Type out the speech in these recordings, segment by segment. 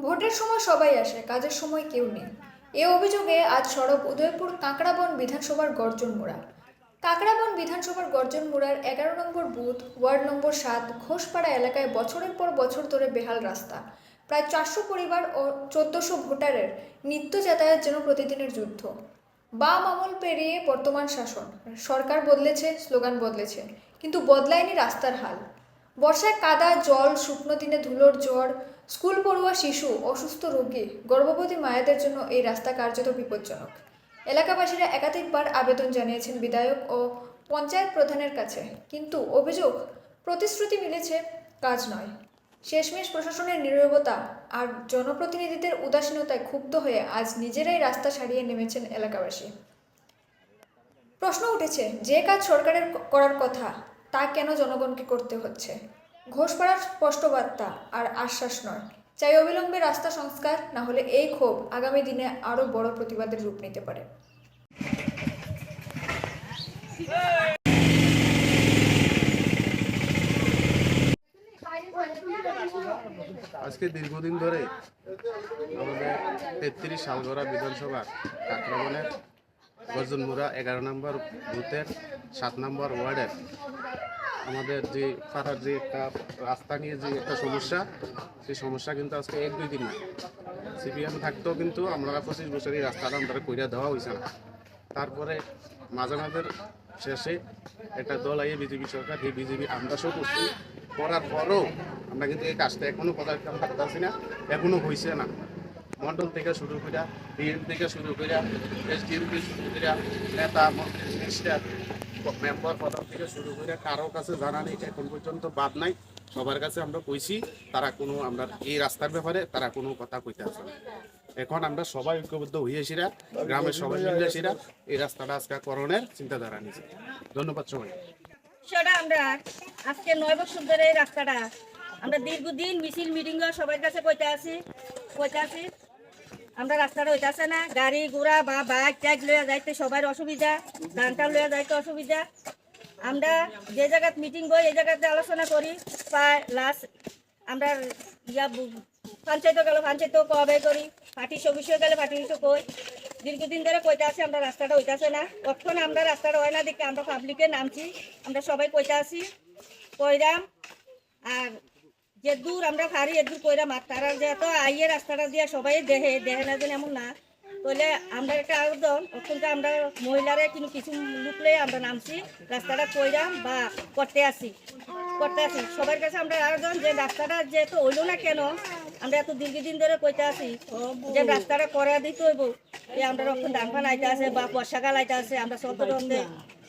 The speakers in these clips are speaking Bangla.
ভোটের সময় সবাই আসে, কাজের সময় কেউ নেই। এ অভিযোগে আজ সরব উদয়পুর কাঁকড়াবন বিধানসভার গর্জন মোড়া। কাঁকড়াবন বিধানসভার গর্জন মোড়ার 11 নম্বর বুথ, ওয়ার্ড নম্বর 7 ঘোষপাড়া এলাকায় বছরের পর বছর ধরে বেহাল রাস্তা। প্রায় 400 পরিবার ও 1400 ভোটারের নিত্য যাতায়াত যেন প্রতিদিনের যুদ্ধ। বাম আমল পেরিয়ে বর্তমান শাসন, সরকার বদলেছে, স্লোগান বদলেছে, কিন্তু বদলায়নি রাস্তার হাল। বর্ষায় কাদা, জল, শুকনো দিনে ধুলোর জ্বর, স্কুল পড়ুয়া শিশু, অসুস্থ রোগী, গর্ভবতী মায়েদের জন্য এই রাস্তা কার্যত বিপজ্জনক। এলাকাবাসীরা একাধিকবার আবেদন জানিয়েছেন বিধায়ক ও পঞ্চায়েত প্রধানের কাছে, কিন্তু অভিযোগ, প্রতিশ্রুতি মিলেছে, কাজ নয়। শেষমেশ প্রশাসনের নীরবতা আর জনপ্রতিনিধিদের উদাসীনতায় ক্ষুব্ধ হয়ে আজ নিজেরাই রাস্তা সারিয়ে নেমেছেন এলাকাবাসী। প্রশ্ন উঠেছে, যে কাজ সরকারের করার কথা তা কেন জনগণকে করতে হচ্ছে? ঘোষপাড়ার স্পষ্ট বার্তা আর আশ্বাস নয়, চাই অবিলম্বে রাস্তা সংস্কার, না হলে এই ক্ষোভ আগামী দিনে আরও বড় প্রতিবাদের রূপ নিতে পারে। আজকে দীর্ঘদিন ধরে আমাদের 33 শালগড়া বিধানসভা কাঁকড়াবনের গর্জনমুড়া 11 নম্বর বুথের 7 নম্বর ওয়ার্ডের আমাদের যে পাড়ার যে একটা রাস্তা নিয়ে যে একটা সমস্যা, সেই সমস্যা কিন্তু আজকে 1-2 দিন না। সিপিএম থাকতেও কিন্তু আমরা 25 বছর এই রাস্তাটা আমরা কইরা দেওয়া হয়েছে না। তারপরে মাঝে মাঝে শেষে একটা দল আইয়ে বিজেপি সরকার, এই বিজেপি আমরা সব করছি, করার পরও আমরা কিন্তু এই কাজটা এখনো পদার্থ পারতেছি না, এখনো হয়েছে না। মন্ডল থেকে শুরু করে, ডিএম থেকে শুরু করে, এসডিএম থেকে শুরু করে, নেতা মন্ত্রী মিনিস্টার মেম্বার প্রধান থেকে শুরু করে কারো কাছে জানা নেই, এখন পর্যন্ত বাদ নাই। সবার কাছে আমরা কইছি, তারা কোনো আমরা এই রাস্তার ব্যাপারে তারা কোনো কথা কইতে আসে না। এখন আমরা সবাই ঐক্যবদ্ধ হইয়াছিরা, গ্রামের সবাই মিলেছিরা এই রাস্তাটা আজকে করণের চিন্তাধারা নিয়েছে। ধন্যবাদ সবাই। আমরা আজকে 9 বছর ধরে এই রাস্তাটা আমরা দীর্ঘদিন মিছিল মিটিং সবার কাছে কইতে আছি। আমরা রাস্তাটা হইতাছে না, গাড়ি ঘোড়া বা বাইক টাইক লইয়া যাইতে সবার অসুবিধা, ধানটা লইয়া যাইতে অসুবিধা। আমরা যে জায়গাত মিটিং বই এই জায়গাতে আলোচনা করি, প্রায় লাস্ট আমরা পঞ্চায়েত গেল পঞ্চায়েতও কবে করি, পার্টি অফিসে গেলে পার্টি অফিসে কই। দীর্ঘদিন ধরে কইতে আছি আমরা রাস্তাটা হইতাছে না। কখন আমরা রাস্তাটা হয় না দেখে আমরা পাবলিকে নামছি, আমরা সবাই কইতে আছি কইরাম। আর যে দূর আমরা পারি এ দূর কইরাম, আর তারা যেহেতু আইয়ে রাস্তাটা দিয়ে সবাই দেহে না যেন এমন না, তাহলে আমরা একটা আবেদন ওখানকার আমরা মহিলারা কিন্তু কিছু লুকলে আমরা নামছি, রাস্তাটা কইরাম বা করতে আসি সবার কাছে আমরা আবেদন যে রাস্তাটা যেহেতু হইল না কেন, আমরা এত দীর্ঘদিন ধরে কইতে আসি যে রাস্তাটা করে দিতে হইব। আমরা রক্ষণ ধানফান আইতে আছে বা বর্ষাকাল আইতে আছে, আমরা চলতে চলতে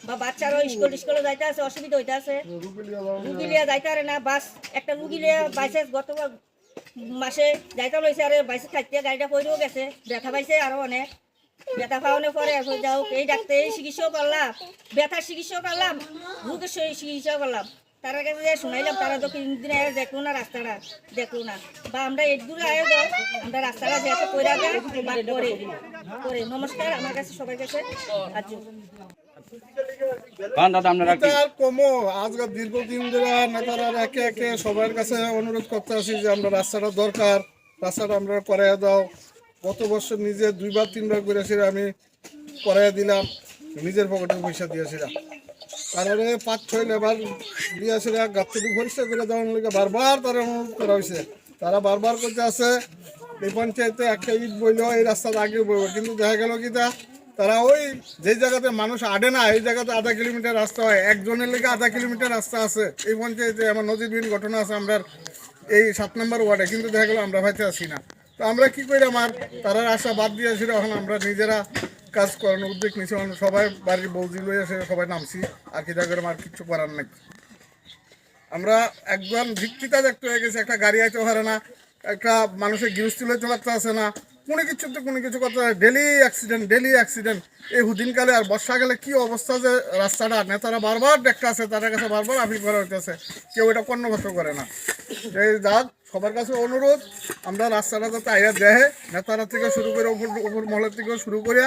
বা বাচ্চারাও স্কুলে যাইতে আছে, অসুবিধা হইতে আছে, রুগী লিয়া যাইতে পারে না। বাস একটা রুগী লিয়া বাইসে গত মাসে যাইতে লইছে, আর বাইসে থাকতে গাড়িটা পড়েও গেছে, ব্যথা পাইছে আরো অনেক। ব্যথা পাওয়ানোর পরে যাও এই ডাক্তার এই চিকিৎসাও করলাম, ব্যথার চিকিৎসাও করলাম, রোগের চিকিৎসাও করলাম। তারা কাছে যে শুনাইলাম, তারা তো দিন আগে দেখলো না, রাস্তাটা দেখলো না। বা আমরা এর দূরে আয় যাও, আমরা রাস্তাটা যেহেতু কইরা করে নমস্কার আমার কাছে সবার কাছে। দীর্ঘদিন ধরে নেতারা একে একে সবার কাছে অনুরোধ করতে আসি যে আমরা রাস্তাটা দরকার, রাস্তাটা আমরা করাইয়া দাও। গত বছর নিজে 2-3 বার করেছিল, আমি করাইয়া দিলাম, নিজের পকেটে পয়সা দিয়েছিলাম। তারপরে 5-6 লেবার দিয়েছিল, গাছটি পরিষ্কার করে দেওয়ার লিগে বারবার তারা অনুরোধ করা হয়েছে। তারা বারবার করতে আছে এই পঞ্চায়েতে একটা ইট বইল এই রাস্তাটা আগে বইব, কিন্তু দেখা গেল কি তারা ওই যে জায়গাতে মানুষ আডে না এই জায়গাতে 1/2 কিলোমিটার রাস্তা হয়, একজনের লেগে 1/2 কিলোমিটার রাস্তা আছে এই পঞ্চায়েতে। আমার নজিরবিহীন ঘটনা আছে আমরা এই 7 নম্বর ওয়ার্ডে, কিন্তু দেখা গেল আমরা ভাইতে আসি না। তো আমরা কি করি, আমার তারা আশা বাদ দিয়েছিল, এখন আমরা নিজেরা কাজ করানোর উদ্যোগ নিয়েছি। সবাই বাড়ির বৌদি লই আসে, সবাই নামছি, আর কি দেখা আর কিছু করার নাই। আমরা একজন ভিত্তিতা দেখতে হয়ে গেছে, একটা গাড়ি আইতে পারে না, একটা মানুষের গৃহস্থী লইতে পারতে আসে না, কোনো কিছু করতে হয়। ডেলি অ্যাক্সিডেন্ট এই হুদিনকালে। আর বর্ষাকালে কি অবস্থা যে রাস্তাটা, নেতারা বারবার দেখতে আছে, তাদের কাছে বারবার আপিল করা হইতেছে, কেউ এটা কর্ণগত করে না। এই যাক সবার কাছে অনুরোধ, আমরা রাস্তাটা যাতে আইয়া দেহে, নেতারা থেকে শুরু করে উপর মহলের থেকেও শুরু করে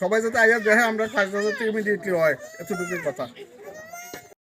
সবাই যাতে আইয়া দেহে, আমরা কাজটা যাতে ইমিডিয়েটলি হয়, এতটুকুই কথা।